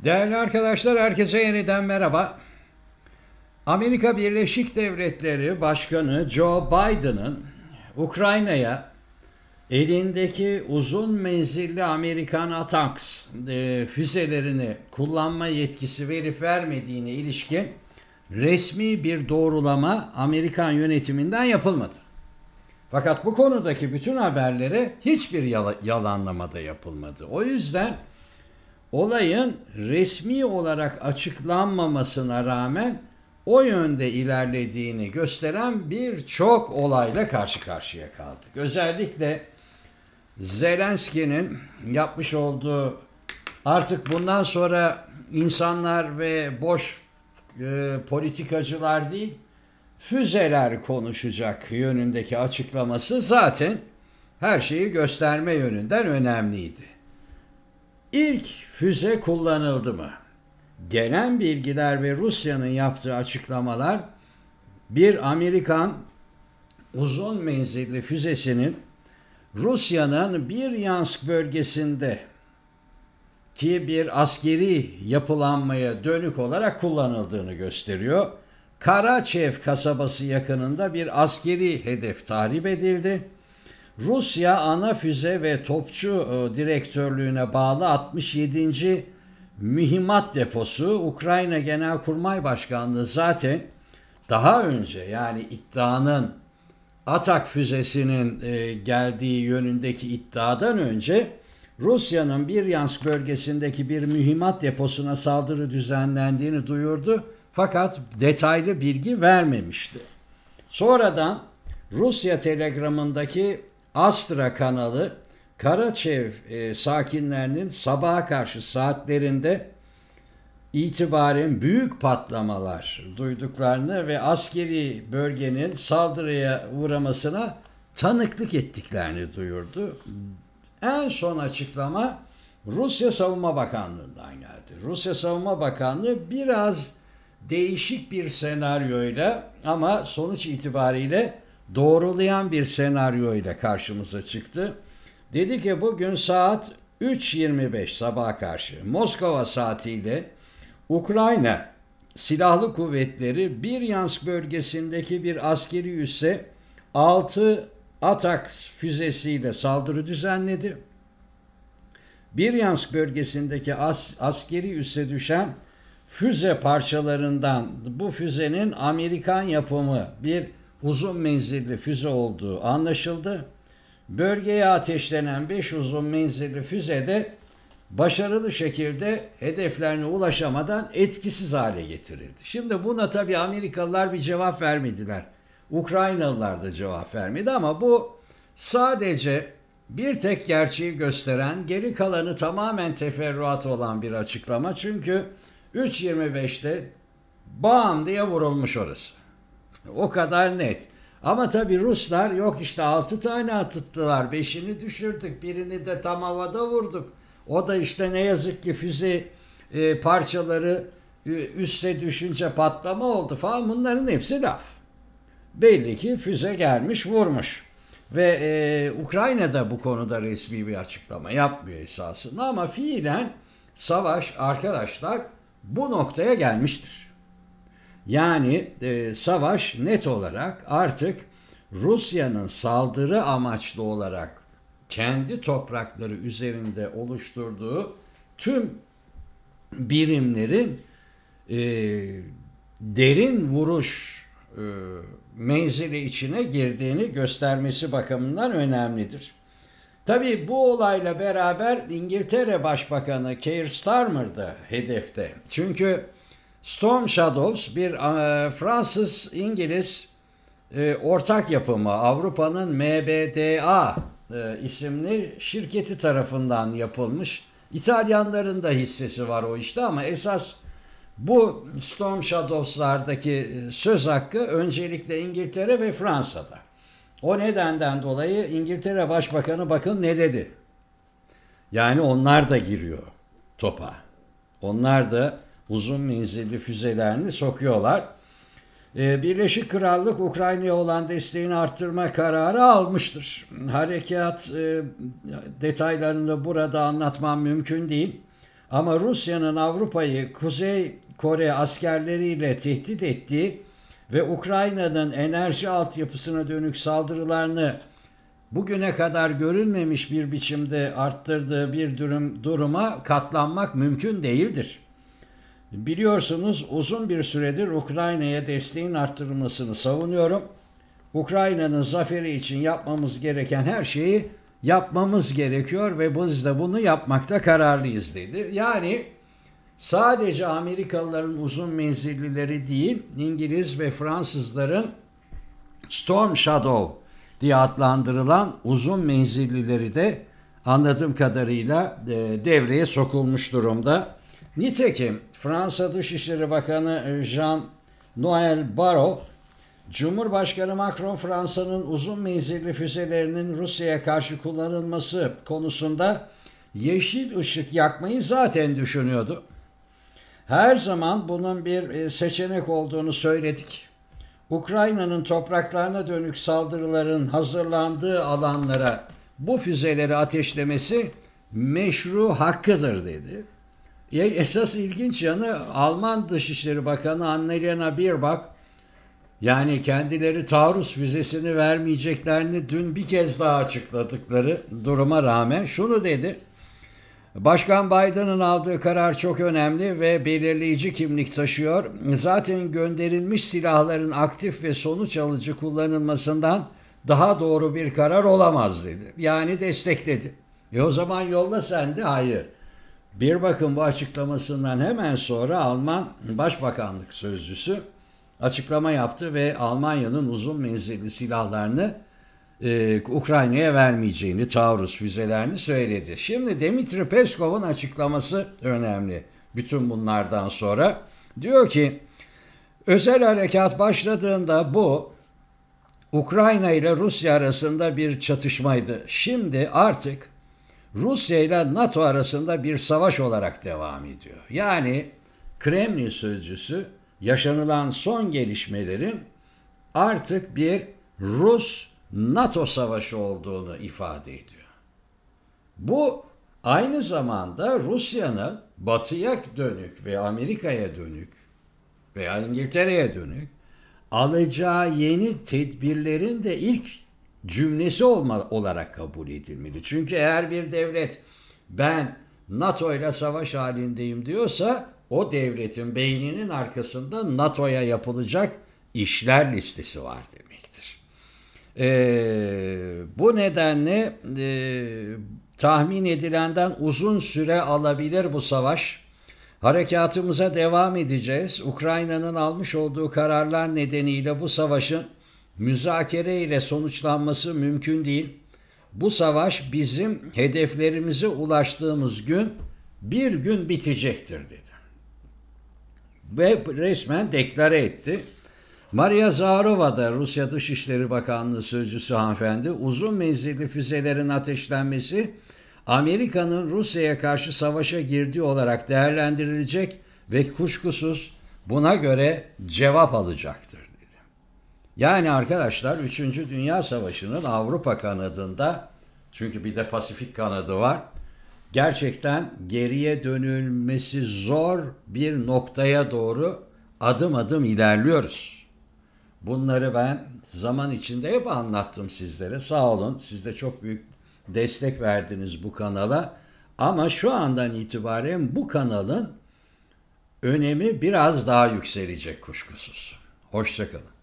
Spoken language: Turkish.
Değerli arkadaşlar, herkese yeniden merhaba. Amerika Birleşik Devletleri Başkanı Joe Biden'ın Ukrayna'ya elindeki uzun menzilli Amerikan ATACMS füzelerini kullanma yetkisi verip vermediğine ilişkin resmi bir doğrulama Amerikan yönetiminden yapılmadı. Fakat bu konudaki bütün haberlere hiçbir yalanlamada yapılmadı. O yüzden olayın resmi olarak açıklanmamasına rağmen o yönde ilerlediğini gösteren birçok olayla karşı karşıya kaldık. Özellikle Zelenski'nin yapmış olduğu, artık bundan sonra insanlar ve boş politikacılar değil, füzeler konuşacak yönündeki açıklaması zaten her şeyi gösterme yönünden önemliydi. İlk füze kullanıldı mı? Gelen bilgiler ve Rusya'nın yaptığı açıklamalar bir Amerikan uzun menzilli füzesinin Rusya'nın Bryansk bölgesinde ki bir askeri yapılanmaya dönük olarak kullanıldığını gösteriyor. Karaçev kasabası yakınında bir askeri hedef tahrip edildi. Rusya ana füze ve topçu direktörlüğüne bağlı 67. Mühimmat Deposu, Ukrayna Genelkurmay Başkanlığı zaten daha önce, yani iddianın Atak füzesinin geldiği yönündeki iddiadan önce Rusya'nın Bryansk bölgesindeki bir mühimmat deposuna saldırı düzenlendiğini duyurdu, fakat detaylı bilgi vermemişti. Sonradan Rusya Telegram'ındaki Astra kanalı Karaçev sakinlerinin sabaha karşı saatlerinde itibaren büyük patlamalar duyduklarını ve askeri bölgenin saldırıya uğramasına tanıklık ettiklerini duyurdu. En son açıklama Rusya Savunma Bakanlığı'ndan geldi. Rusya Savunma Bakanlığı biraz değişik bir senaryoyla ama sonuç itibariyle doğrulayan bir senaryoyla karşımıza çıktı. Dedi ki bugün saat 3:25 sabaha karşı Moskova saatiyle Ukrayna Silahlı Kuvvetleri Bryansk bölgesindeki bir askeri üsse 6 ATACMS füzesiyle saldırı düzenledi. Bryansk bölgesindeki askeri üsse düşen füze parçalarından bu füzenin Amerikan yapımı bir uzun menzilli füze olduğu anlaşıldı. Bölgeye ateşlenen 5 uzun menzilli füze de başarılı şekilde hedeflerine ulaşamadan etkisiz hale getirildi. Şimdi buna tabii Amerikalılar bir cevap vermediler. Ukraynalılar da cevap vermedi ama bu sadece bir tek gerçeği gösteren, geri kalanı tamamen teferruat olan bir açıklama. Çünkü 3:25'te bam diye vurulmuş orası. O kadar net. Ama tabii Ruslar yok işte 6 tane attılar, 5'ini düşürdük, birini de tam havada vurduk. O da işte ne yazık ki füze parçaları üste düşünce patlama oldu falan, bunların hepsi laf. Belli ki füze gelmiş vurmuş. Ve Ukrayna da bu konuda resmi bir açıklama yapmıyor esasında ama fiilen savaş arkadaşlar bu noktaya gelmiştir. Yani savaş net olarak artık Rusya'nın saldırı amaçlı olarak kendi toprakları üzerinde oluşturduğu tüm birimlerin derin vuruş menzili içine girdiğini göstermesi bakımından önemlidir. Tabii bu olayla beraber İngiltere Başbakanı Keir Starmer da hedefte. Çünkü Storm Shadows bir Fransız-İngiliz ortak yapımı, Avrupa'nın MBDA isimli şirketi tarafından yapılmış. İtalyanların da hissesi var o işte ama esas bu Storm Shadows'lardaki söz hakkı öncelikle İngiltere ve Fransa'da. O nedenden dolayı İngiltere Başbakanı bakın ne dedi. Yani onlar da giriyor topa. Onlar da uzun menzilli füzelerini sokuyorlar. Birleşik Krallık Ukrayna'ya olan desteğini arttırma kararı almıştır. Harekat detaylarını burada anlatmam mümkün değil. Ama Rusya'nın Avrupa'yı Kuzey Kore askerleriyle tehdit ettiği ve Ukrayna'nın enerji altyapısına dönük saldırılarını bugüne kadar görülmemiş bir biçimde arttırdığı bir duruma katlanmak mümkün değildir. Biliyorsunuz uzun bir süredir Ukrayna'ya desteğin arttırılmasını savunuyorum. Ukrayna'nın zaferi için yapmamız gereken her şeyi yapmamız gerekiyor ve biz de bunu yapmakta kararlıyız dedi. Yani sadece Amerikalıların uzun menzillileri değil, İngiliz ve Fransızların Storm Shadow diye adlandırılan uzun menzillileri de anladığım kadarıyla devreye sokulmuş durumda. Nitekim Fransa Dışişleri Bakanı Jean-Noël Barrot, Cumhurbaşkanı Macron Fransa'nın uzun menzilli füzelerinin Rusya'ya karşı kullanılması konusunda yeşil ışık yakmayı zaten düşünüyordu. Her zaman bunun bir seçenek olduğunu söyledik. Ukrayna'nın topraklarına dönük saldırıların hazırlandığı alanlara bu füzeleri ateşlemesi meşru hakkıdır dedi. Esas ilginç yanı Alman Dışişleri Bakanı Annalena Baerbock, yani kendileri taarruz füzesini vermeyeceklerini dün bir kez daha açıkladıkları duruma rağmen şunu dedi. Başkan Biden'ın aldığı karar çok önemli ve belirleyici kimlik taşıyor. Zaten gönderilmiş silahların aktif ve sonuç alıcı kullanılmasından daha doğru bir karar olamaz dedi. Yani destekledi. O zaman yolla sen de. Hayır. Bir bakın bu açıklamasından hemen sonra Alman Başbakanlık Sözcüsü açıklama yaptı ve Almanya'nın uzun menzilli silahlarını Ukrayna'ya vermeyeceğini, taarruz füzelerini söyledi. Şimdi Dmitri Peskov'un açıklaması önemli. Bütün bunlardan sonra diyor ki özel harekat başladığında bu Ukrayna ile Rusya arasında bir çatışmaydı. Şimdi artık Rusya ile NATO arasında bir savaş olarak devam ediyor. Yani Kremlin sözcüsü yaşanılan son gelişmelerin artık bir Rus-NATO savaşı olduğunu ifade ediyor. Bu aynı zamanda Rusya'nın Batı'ya dönük ve Amerika'ya dönük veya İngiltere'ye dönük alacağı yeni tedbirlerin de ilk cümlesi olarak kabul edilmeli. Çünkü eğer bir devlet ben NATO ile savaş halindeyim diyorsa o devletin beyninin arkasında NATO'ya yapılacak işler listesi var demektir. Bu nedenle tahmin edilenden uzun süre alabilir bu savaş. Harekatımıza devam edeceğiz. Ukrayna'nın almış olduğu kararlar nedeniyle bu savaşın müzakere ile sonuçlanması mümkün değil. Bu savaş bizim hedeflerimize ulaştığımız gün bir gün bitecektir dedi. Ve resmen deklare etti. Maria Zaharova da Rusya Dışişleri Bakanlığı Sözcüsü hanımefendi uzun menzilli füzelerin ateşlenmesi Amerika'nın Rusya'ya karşı savaşa girdiği olarak değerlendirilecek ve kuşkusuz buna göre cevap alacaktır dedi. Yani arkadaşlar 3. Dünya Savaşı'nın Avrupa kanadında, çünkü bir de Pasifik kanadı var, gerçekten geriye dönülmesi zor bir noktaya doğru adım adım ilerliyoruz. Bunları ben zaman içinde hep anlattım sizlere. Sağ olun, siz de çok büyük destek verdiniz bu kanala. Ama şu andan itibaren bu kanalın önemi biraz daha yükselecek kuşkusuz. Hoşça kalın.